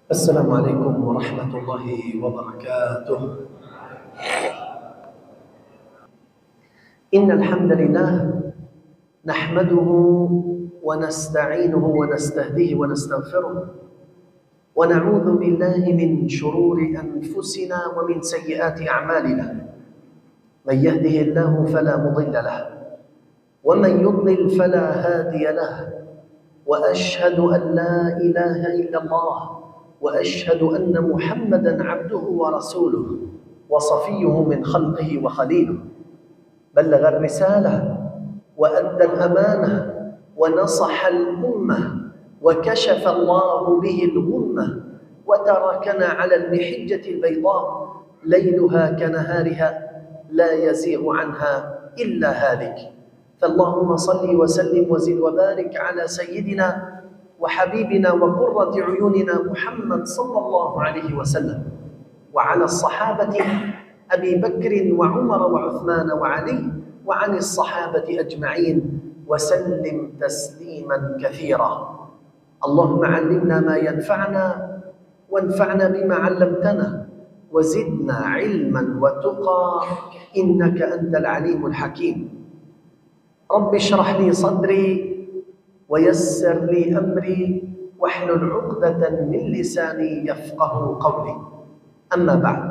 السلام عليكم ورحمة الله وبركاته. إن الحمد لله نحمده ونستعينه ونستهديه ونستغفره ونعوذ بالله من شرور أنفسنا ومن سيئات أعمالنا. من يهده الله فلا مضل له ومن يضلل فلا هادي له، وأشهد أن لا إله إلا الله وأشهد أن محمدا عبده ورسوله وصفيه من خلقه وخليله. بلغ الرسالة وأدى الأمانة ونصح الأمة وكشف الله به الغمة وتركنا على المحجة البيضاء ليلها كنهارها لا يزيغ عنها إلا هالك. فاللهم صل وسلم وزد وبارك على سيدنا وحبيبنا وقرة عيوننا محمد صلى الله عليه وسلم، وعلى الصحابة أبي بكر وعمر وعثمان وعلي، وعن الصحابة أجمعين وسلم تسليما كثيرا. اللهم علمنا ما ينفعنا وانفعنا بما علمتنا وزدنا علما وتقى إنك أنت العليم الحكيم. رب اشرح لي صدري ويسر لي أمري واحلل عقدة من لساني يفقه قولي. أما بعد،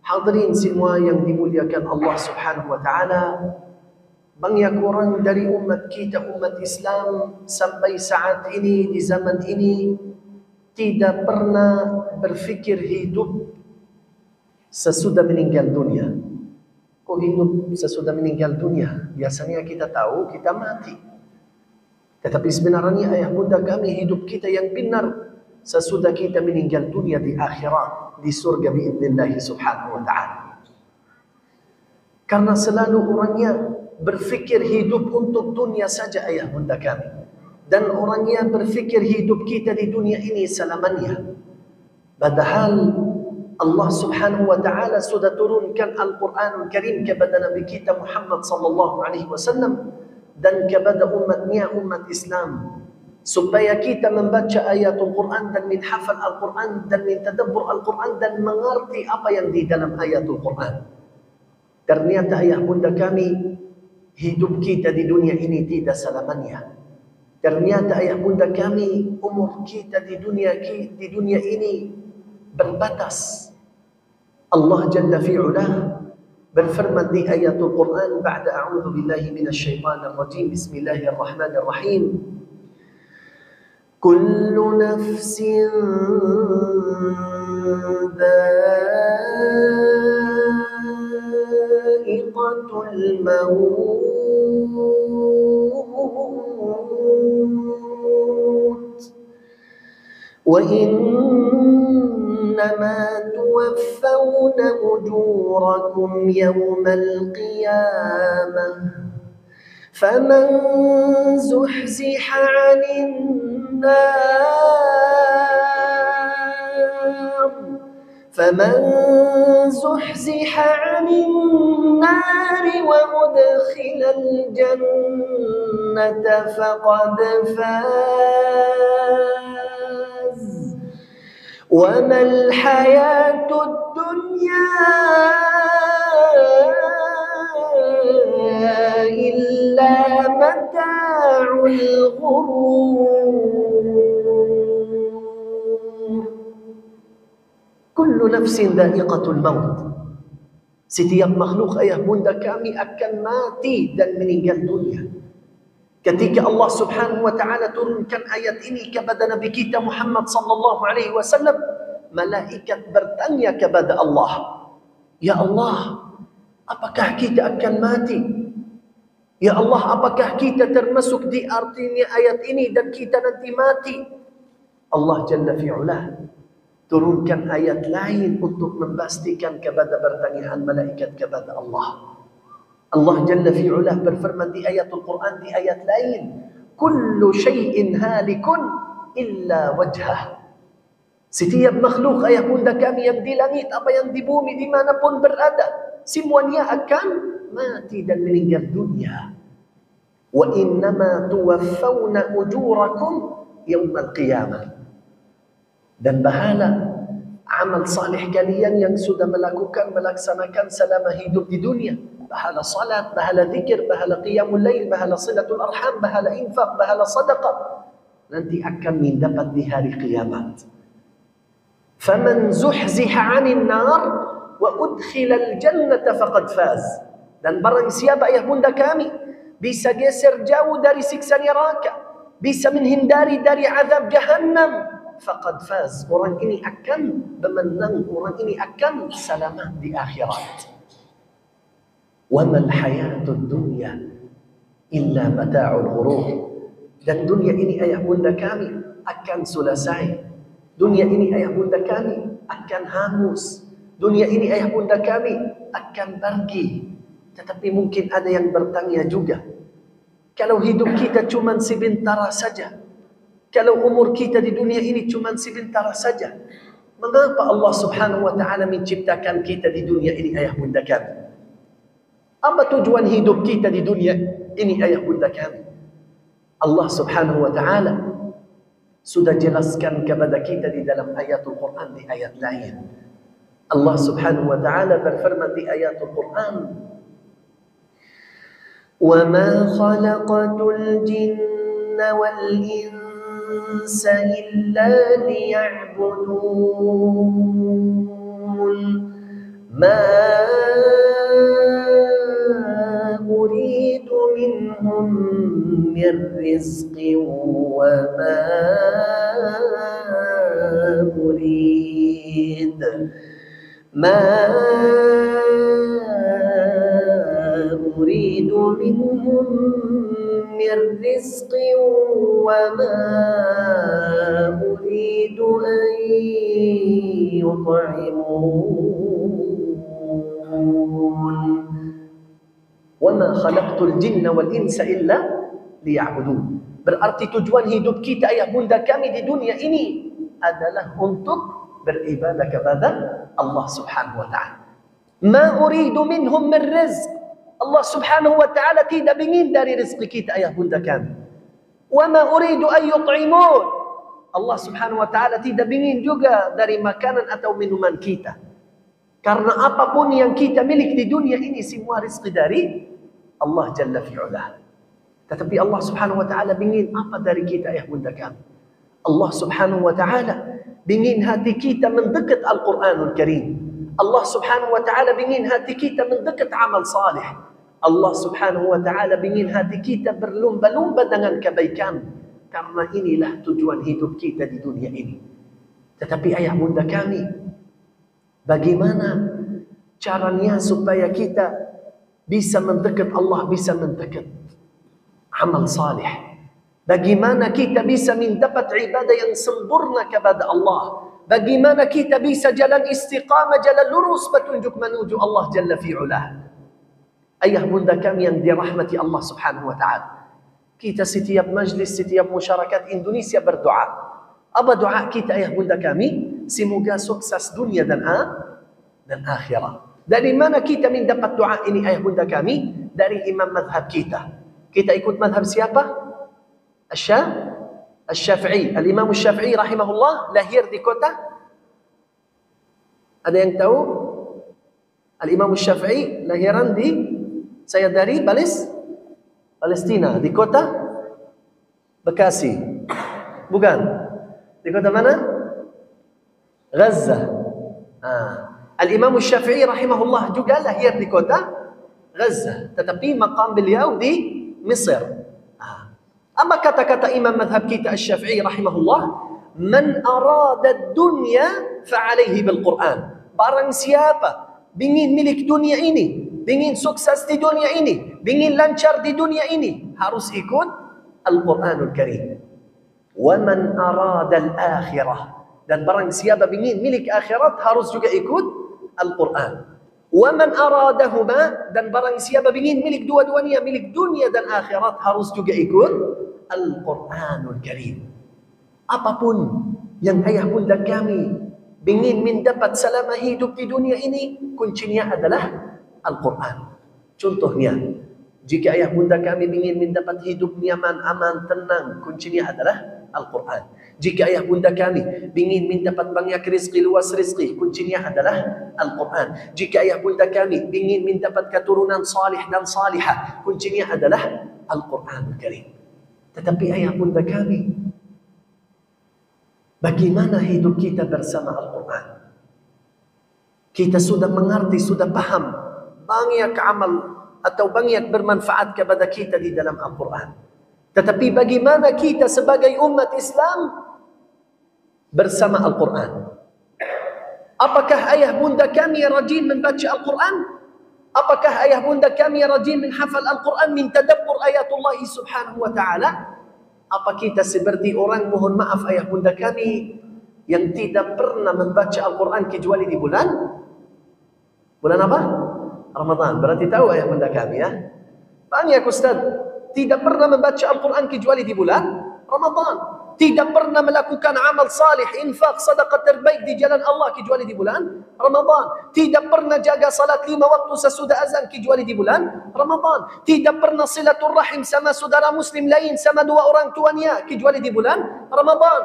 hadirin semua yang dimuliakan Allah Subhanahu wa taala, banyak orang dari umat kita, umat Islam sampai saat ini, di zaman ini, tidak pernah berfikir hidup sesudah meninggal dunia. Kok hidup sesudah meninggal dunia? Biasanya kita tahu kita mati. Tetapi sebenarnya ayah bunda kami, hidup kita yang benar sesudah kita meninggal dunia di akhirat, di surga biidznillah subhanahu wa ta'ala. Karena selalu orangnya berfikir hidup untuk dunia saja ayah bunda kami. Dan orangnya berfikir hidup kita di dunia ini selamanya. Padahal Allah subhanahu wa ta'ala sudah turunkan Al-Quranul Karim kepada Nabi kita Muhammad sallallahu alaihi wasallam dan kepada umatnya, umat Islam, supaya kita membaca ayatul Quran dan menghafal Al-Quran dan mentadabbur Al-Quran dan mengerti apa yang di dalam ayatul Quran. Ternyata ayah bunda kami, hidup kita di dunia ini tidak selamanya. Ternyata ayah bunda kami, umur kita di dunia ini berbatas. Allah Jalla fi'ulah berfirman di ayatul Quran, ba'da a'udzu billahi minasyaitonir rajim, bismillahirrahmanirrahim, kullu nafsin dha'iqatul maut wa إنما توفون أجوركم يوم القيامة فمن زحزح عن النار وأدخل الجنة فقد فاز وما الحياة الدنيا إلا متاع الغرور. كل نفس ذائقة الموت. Setiap makhluk ayah bunda kami akan mati dan meninggal dunia. Ketika Allah subhanahu wa ta'ala turunkan ayat ini kepada Nabi kita Muhammad sallallahu alaihi wasallam, malaikat bertanya kepada Allah, ya Allah, apakah kita akan mati? Ya Allah, apakah kita termasuk di artinya ayat ini dan kita nanti mati? Allah Jalla fi'ulah turunkan ayat lain untuk memastikan kepada pertanyaan malaikat kepada Allah. Allah Jalla fi'ulah berfirman di ayatul Quran, di ayat lain, kullu syai'in halikun illa wajhah. Setiap makhluk ayah bunda kami yang di langit, apa yang di bumi, dimanapun berada, semuanya akan mati dan meninggal dunia. Wa innama tuwaffawna ujurakum yawmal qiyamah. Dan bahala amal salih kalian yang sudah melaksanakan selama hidup di dunia. Bahala salat, bahala zikir, bahala qiyamul lail, bahala silatul arham, bahala infak, bahala sadaqah. Nanti akan mendapat di hari kiamat. Faman zuhziha 'anil nar wa udkhilal jannata faqad faz. Dan barang siapa ayah bunda kami bisa geser jauh dari siksa neraka, bisa menghindari dari azab jahannam, faqad faz. Orang ini akan bermenang, orang ini akan selamat di akhirat. Wa mal hayatud dunya illa mata'ul ghurur. Dan dunia ini ayah bunda kami akan selesai. Dunia ini ayah bunda kami akan hangus. Dunia ini ayah bunda kami akan pergi. Tetapi mungkin ada yang bertanya juga, kalau hidup kita cuma sebentar saja, kalau umur kita di dunia ini cuma sebentar saja, mengapa Allah Subhanahu wa taala menciptakan kita di dunia ini ayah bunda kami? Apa tujuan hidup kita di dunia ini ayah bunda kami? Allah Subhanahu wa taala sudah jelaskan kepada kita di dalam ayatul Quran, di ayat lain. Allah Subhanahu wa taala berfirman di ayatul Quran, "Wa ma khalaqatul jinna wal insa illa liya'budun ma uridu minhum min rizqin wa ma أريد منهم من رزق وما أريد أن يطعمون وما خلقت الجن والإنس إلا ليعبدون. Berarti tujuan hidup kita ayah bunda kami di dunia ini adalah untuk beribadah kepada Allah Subhanahu wa taala. Ma uridu minhum min rizq. Allah Subhanahu wa taala tidak ingin dari rezeki kita ayah bunda kami. Wa ma uridu an yut'imun. Allah Subhanahu wa taala tidak ingin juga dari makanan atau minuman kita. Karena apapun yang kita milik di dunia ini semua rezeki dari Allah Jalla fi'ala. Tetapi Allah Subhanahu wa taala ingin apa dari kita ayah bunda kami? Allah Subhanahu wa taala ingin hati kita mendekat Al-Quranul Karim. Allah Subhanahu wa taala ingin hati kita mendekat amal salih. Allah Subhanahu wa taala ingin hati kita berlumba-lumba dengan kebaikan. Karena inilah tujuan hidup kita di dunia ini. Tetapi ayah bunda kami, bagaimana caranya supaya kita bisa mendekat Allah, bisa mendekat amal salih? Bagaimana kita bisa mendapat ibadah yang sempurna kepada Allah? Bagaimana kita bisa jalan istiqamah, jalan lurus petunjuk menuju Allah Jalla fi'ulah? Ayah bunda kami yang dirahmati Allah Subhanahu wa taala, kita setiap majlis, setiap masyarakat Indonesia berdoa. Apa doa kita ayah bunda kami? Semoga sukses dunia dan akhirat. Dari mana kita mendapat doa ini ayah bunda kami? Dari imam madhab kita. Kita ikut madhab siapa? Asy-Syafi'i. Al-Imam Asy-Syafi'i rahimahullah lahir di kota, ada yang tahu? Al-Imam Asy-Syafi'i lahiran di, saya dari Palestina, di kota Bekasi. Bukan. Di kota mana? Gaza. Al-Imam Asy-Syafi'i rahimahullah juga lahir di kota Gaza, tetapi maqam beliau di Mesir. Apa kata-kata imam madhab kita Asy-Syafi'i rahimahullah? Man arada dunya fa'alaihi bil-Quran. Barang siapa ingin milik dunia ini, ingin sukses di dunia ini, ingin lancar di dunia ini, harus ikut Al-Quranul Karim. Wa man arada al-akhirah. Dan barang siapa ingin milik akhirat, harus juga ikut Al-Quran. Wa man aradahuma. Dan barang siapa ingin milik dua-duanya, milik dunia dan akhirat, harus juga ikut Al-Quranul Karim. Apapun yang ayah bunda kami ingin mendapat selama hidup di dunia ini, kuncinya adalah Al-Quran. Contohnya, jika ayah bunda kami ingin mendapat hidup nyaman, aman, tenang, kuncinya adalah Al-Quran. Jika ayah bunda kami ingin mendapat banyak rezeki, luas rezeki, kuncinya adalah Al-Quran. Jika ayah bunda kami ingin mendapat keturunan salih dan salihah, kuncinya adalah Al-Quranul Karim. Tetapi ayah bunda kami, bagaimana hidup kita bersama Al-Quran? Kita sudah mengerti, sudah paham banyak amal atau banyak bermanfaat kepada kita di dalam Al-Quran. Tetapi bagaimana kita sebagai umat Islam bersama Al-Quran? Apakah ayah bunda kami rajin membaca Al-Quran? Apakah ayah bunda kami rajin menghafal Al-Quran, min tadabbur ayatullah subhanahu wa ta'ala? Apa kita seperti orang, mohon maaf ayah bunda kami, yang tidak pernah membaca Al-Quran kecuali di bulan apa? Ramadan. Berarti tahu ayah bunda kami ya. Banyak Ustaz tidak pernah membaca Al-Quran kecuali di bulan Ramadan. Tidak pernah melakukan amal salih, infak, sedekah terbaik di jalan Allah kecuali di bulan Ramadan. Tidak pernah jaga salat 5 waktu sesudah azan kecuali di bulan Ramadan. Tidak pernah silaturrahim sama saudara muslim lain, sama 2 orang tuanya kecuali di bulan Ramadan.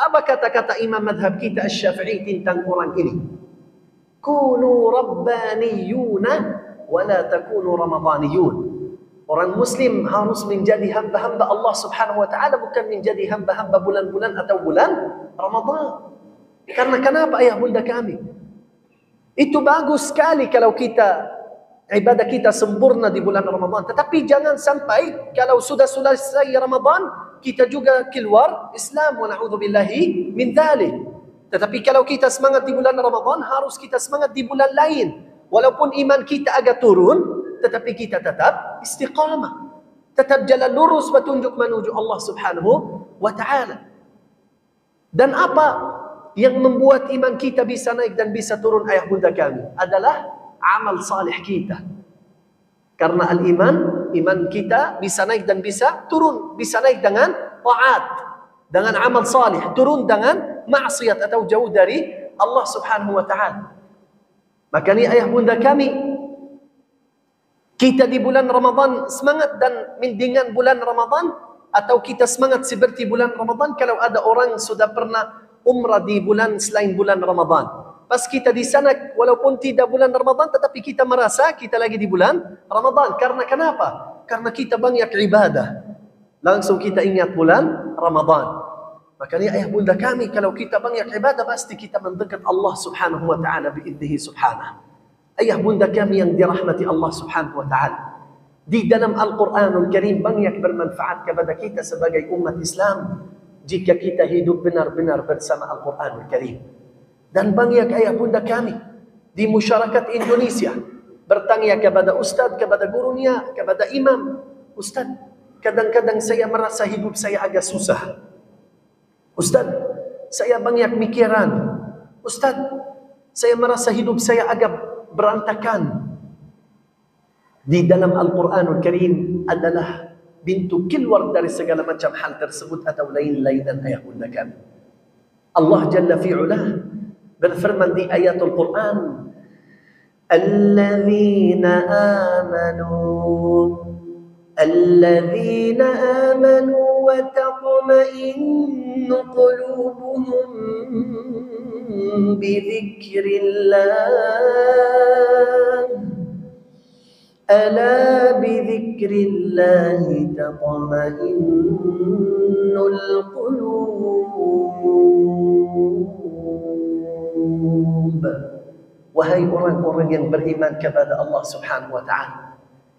Apa kata-kata imam madhab kita Asy-Syafi'i tentang orang ini? Kunu rabbaniyuna wa la takunu ramadaniyun. Orang muslim harus menjadi hamba-hamba Allah subhanahu wa ta'ala, bukan menjadi hamba-hamba bulan-bulan atau bulan Ramadan. Karena kenapa ayah bunda kami? Itu bagus sekali kalau kita, ibadah kita sempurna di bulan Ramadan. Tetapi jangan sampai kalau sudah selesai Ramadan, kita juga keluar Islam, wa na'udzubillahi min dzalik. Tetapi kalau kita semangat di bulan Ramadan, harus kita semangat di bulan lain. Walaupun iman kita agak turun, tetapi kita tetap istiqamah. Tetap jalan lurus petunjuk menuju Allah subhanahu wa ta'ala. Dan apa yang membuat iman kita bisa naik dan bisa turun ayah bunda kami? Adalah amal salih kita. Karena iman kita bisa naik dan bisa turun. Bisa naik dengan taat, dengan amal salih. Turun dengan maksiat atau jauh dari Allah subhanahu wa ta'ala. Makanya ayah bunda kami, kita di bulan Ramadan semangat dan dengan bulan Ramadan, atau kita semangat seperti bulan Ramadan kalau ada orang sudah pernah umrah di bulan selain bulan Ramadan. Pas kita di sana walaupun tidak bulan Ramadan, tetapi kita merasa kita lagi di bulan Ramadan. Karena kenapa? Karena kita banyak ibadah. Langsung kita ingat bulan Ramadan. Makanya ayah bunda kami, kalau kita banyak ibadah, pasti kita mendekat Allah subhanahu wa ta'ala bi'idnihi subhanahu. Ayah bunda kami yang dirahmati Allah subhanahu wa ta'ala, di dalam Al-Quranul Karim banyak bermanfaat kepada kita sebagai umat Islam jika kita hidup benar-benar bersama Al-Quranul Karim. Dan banyak ayah bunda kami di masyarakat Indonesia bertanya kepada ustaz, kepada gurunya, kepada imam, ustaz, kadang-kadang saya merasa hidup saya agak susah. Ustaz, saya banyak mikiran. Ustaz, saya merasa hidup saya agak berantakan. Di dalam Al-Quranul Karim adalah pintu keluar dari segala macam hal tersebut atau lain-lain dan ayah bunda kami. Allah Jalla fi'ulah berfirman di ayatul Quran, الذين آمنوا وتطمئن قلوبهم بذكر الله ألا بذكر الله تطمئن القلوب. Wahai orang-orang yang beriman kepada Allah subhanahu wa ta'ala,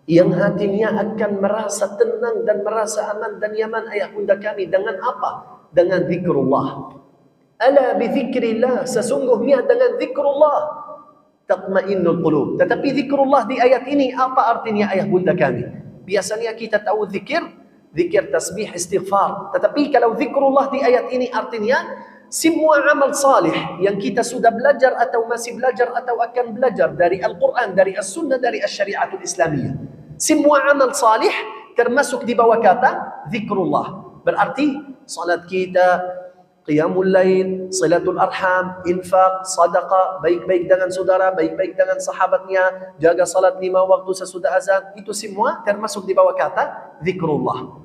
yang hatinya akan merasa tenang dan merasa aman dan nyaman ayah bunda kami dengan apa? Dengan zikrullah. Ala bi zikrillah, sesungguhnya dengan zikrullah tatmainnul qulub. Tetapi zikrullah di ayat ini apa artinya ayah bunda kami? Biasanya kita tahu zikir tasbih, istighfar. Tetapi kalau zikrullah di ayat ini artinya semua amal salih yang kita sudah belajar atau masih belajar atau akan belajar dari Al-Quran, dari As-Sunnah, dari Asy-Syari'atul Islamiyah. Semua amal salih termasuk di bawah kata zikrullah. Berarti salat kita, qiyamul lail, silatul arham, infak, sadaqah, baik-baik dengan saudara, baik-baik dengan sahabatnya, jaga salat 5 waktu sesudah azan, itu semua termasuk di bawah kata zikrullah.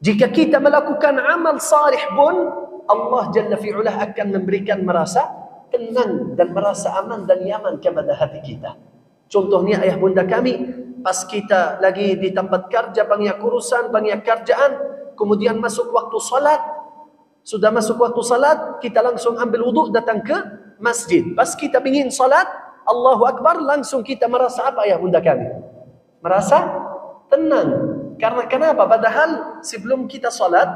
Jika kita melakukan amal salih pun, Allah Jalla fi'ulah akan memberikan merasa tenang dan merasa aman dan nyaman kepada hati kita. Contohnya ayah bunda kami, pas kita lagi di tempat kerja, banyak urusan, banyak kerjaan, kemudian masuk waktu salat, sudah masuk waktu salat, kita langsung ambil wudhu, datang ke masjid. Pas kita ingin salat, Allahu Akbar, langsung kita merasa apa ayah bunda kami? Merasa tenang. Karena kenapa? Padahal sebelum kita salat,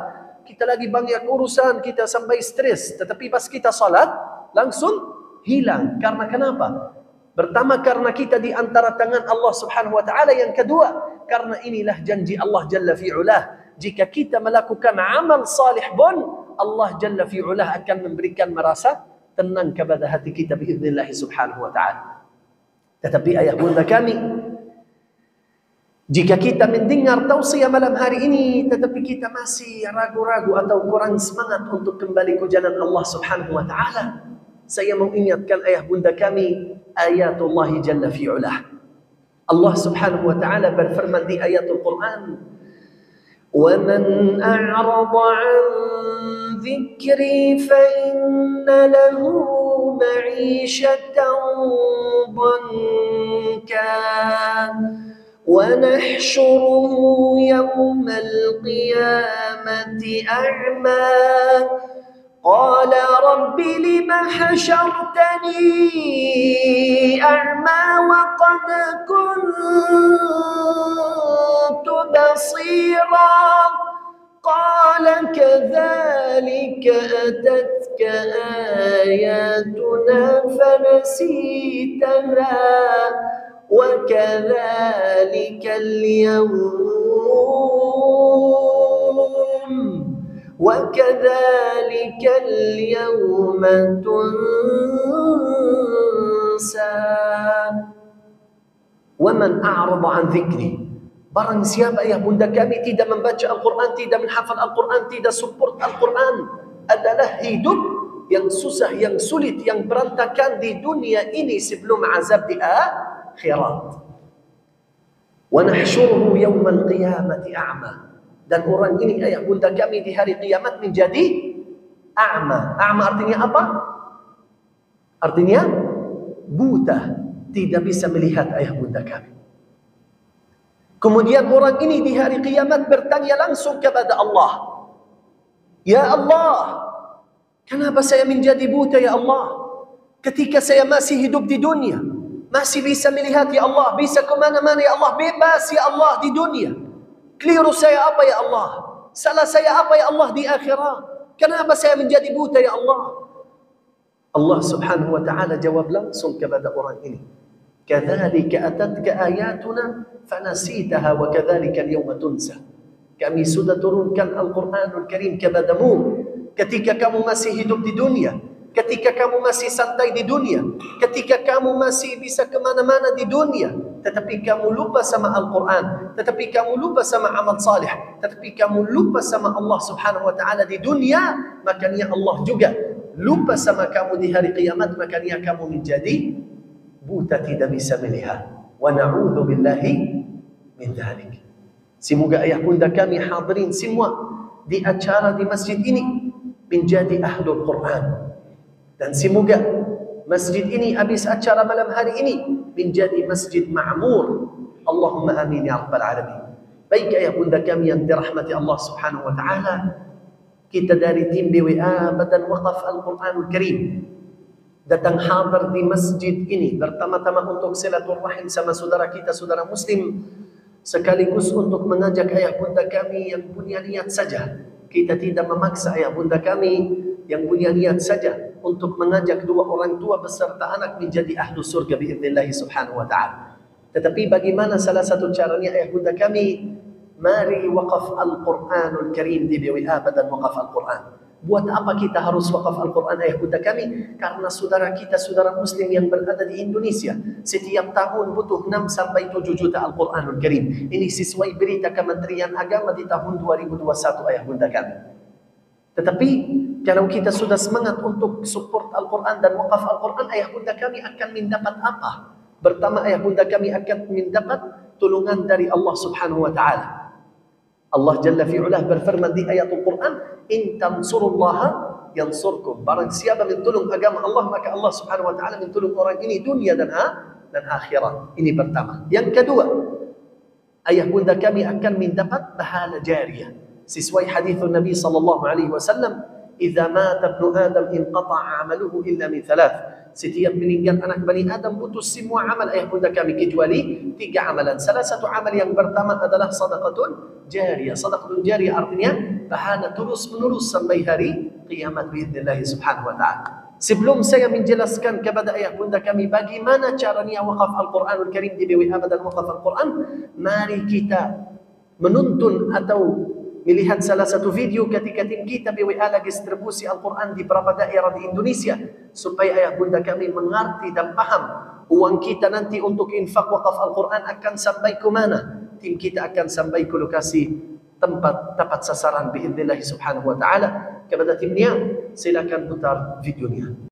kita lagi banyak urusan, kita sampai stres. Tetapi pas kita salat, langsung hilang. Karena kenapa? Pertama, karena kita di antara tangan Allah Subhanahu wa ta'ala. Yang kedua, karena inilah janji Allah Jalla fi'ulah. Jika kita melakukan amal salih pun, Allah Jalla fi'ulah akan memberikan merasa tenang kepada hati kita biiznillah Subhanahu wa ta'ala. Tetapi ayah bunda kami, jika kita mendengar tausiah malam hari ini, tetapi kita masih ragu-ragu atau kurang semangat untuk kembali ke jalan Allah Subhanahu wa ta'ala, saya mau ingatkan ayah bunda kami, ayatullah Jalla fi'ulah. Allah Subhanahu wa ta'ala berfirman di ayatul Quran, وَمَنْ أَعْرَضَ عَنْ ذِكْرِي فَإِنَّ لَهُ مَعِيشَةً ضَنْكًا وَنَحْشُرُهُ يَوْمَ الْقِيَامَةِ أَعْمَى قال رب لم حشرتني أعمى وقد كنت بصيرا قال كذلك أتتك آياتنا فنسيتها وكذلك اليوم تنسى ومن أعرض عن ذكري. Barang siapa yang bunda kami tidak membaca Al-Quran, tidak menghafal Al-Quran, tidak support Al-Quran, adalah hidup yang susah, yang sulit, yang berantakan di dunia ini sebelum azab di akhirat. Wa nahsyuruhu yawmal qiyamati a'ma. Dan orang ini ayah bunda kami di hari kiamat menjadi a'ma. A'ma artinya apa? Artinya buta, tidak bisa melihat ayah bunda kami. Kemudian orang ini di hari kiamat bertanya langsung kepada Allah, Ya Allah, kenapa saya menjadi buta ya Allah? Ketika saya masih hidup di dunia, masih bisa melihat ya Allah, bisa kemana-mana ya Allah, bebas ya Allah di dunia. Keliru saya apa ya Allah? Salah saya apa ya Allah di akhirat? Kenapa saya menjadi buta ya Allah? Allah Subhanahu wa ta'ala jawab langsung kepada orang ini, Kadzalika atatka ayatuna fanasitaha wa kadzalika al-yawma tunsa. Kami sudah turunkan Al-Quranul Karim kepadamu ketika kamu masih hidup di dunia, ketika kamu masih santai di dunia, ketika kamu masih bisa kemana-mana di dunia, tetapi kamu lupa sama Al-Quran, tetapi kamu lupa sama amal salih, tetapi kamu lupa sama Allah Subhanahu wa ta'ala di dunia, makanya Allah juga lupa sama kamu di hari kiamat, makanya kamu menjadi buta, tidak bisa melihat. Wa na'udzu billahi min dzalik. Semoga ayah bunda kami hadirin semua di acara di masjid ini menjadi ahlul Quran, dan semoga masjid ini habis acara malam hari ini menjadi masjid ma'mur. Allahumma amin ya rabbal alamin. Baik ayah bunda kami yang dirahmati Allah Subhanahu wa ta'ala, kita dari tim BWA Badan Waqaf Al-Quranul Karim datang hadir di masjid ini pertama-tama untuk silaturahim sama saudara kita, saudara muslim, sekaligus untuk mengajak ayah bunda kami yang punya niat saja. Kita tidak memaksa ayah bunda kami yang punya niat saja untuk mengajak dua orang tua beserta anak menjadi ahlu surga biiznillah subhanahu wa ta'ala. Tetapi bagaimana salah satu caranya ayah bunda kami? Mari waqaf Al-Quranul Karim di BWA Badan Waqaf Al-Quran. Buat apa kita harus wakaf Al-Quran ayah bunda kami? Karena saudara kita, saudara muslim yang berada di Indonesia, setiap tahun butuh 6 sampai 7 juta Al-Quranul Karim. Ini sesuai berita Kementerian Agama di tahun 2021 ayah bunda kami. Tetapi kalau kita sudah semangat untuk support Al-Quran dan wakaf Al-Quran, ayah bunda kami akan mendapat apa? Pertama, ayah bunda kami akan mendapat tolongan dari Allah Subhanahu wa ta'ala. Allah Jalla fi'ulah berfirman di ayat Al-Quran, in tansurullaha yansurkum. Barang siapa mentolong agama Allah, maka Allah Subhanahu wa taala mentolong orang ini dunia dan akhirat. Ini pertama. Yang kedua, ayah bunda kami akan mendapat pahala jariyah. Sesuai hadis Nabi sallallahu alaihi wasallam, "Idza mata ibnu Adam inqata'a 'amaluhu illa min thalath." Setiap meninggal anak Bani Adam putus semua amal ayah bunda kami kecuali 3 amalan. Salah satu amal yang pertama adalah sadaqatun jariyah. Sadaqatun jariyah artinya pahala terus menerus sampai hari kiamat biidznillah subhanahu wa ta'ala. Sebelum saya menjelaskan kepada ayah bunda kami bagaimana caranya wakaf Al-Quranul Karim di BWA Badan Wakaf Al-Quran, mari kita menonton atau melihat salah satu video ketika tim kita BWA lagi distribusi Al-Quran di beberapa daerah di Indonesia, supaya ayah bunda kami mengerti dan paham uang kita nanti untuk infak wakaf Al-Quran akan sampai ke mana. Tim kita akan sampai ke lokasi tempat tepat sasaran biidznillah subhanahu wa ta'ala. Kepada timnya silakan putar videonya.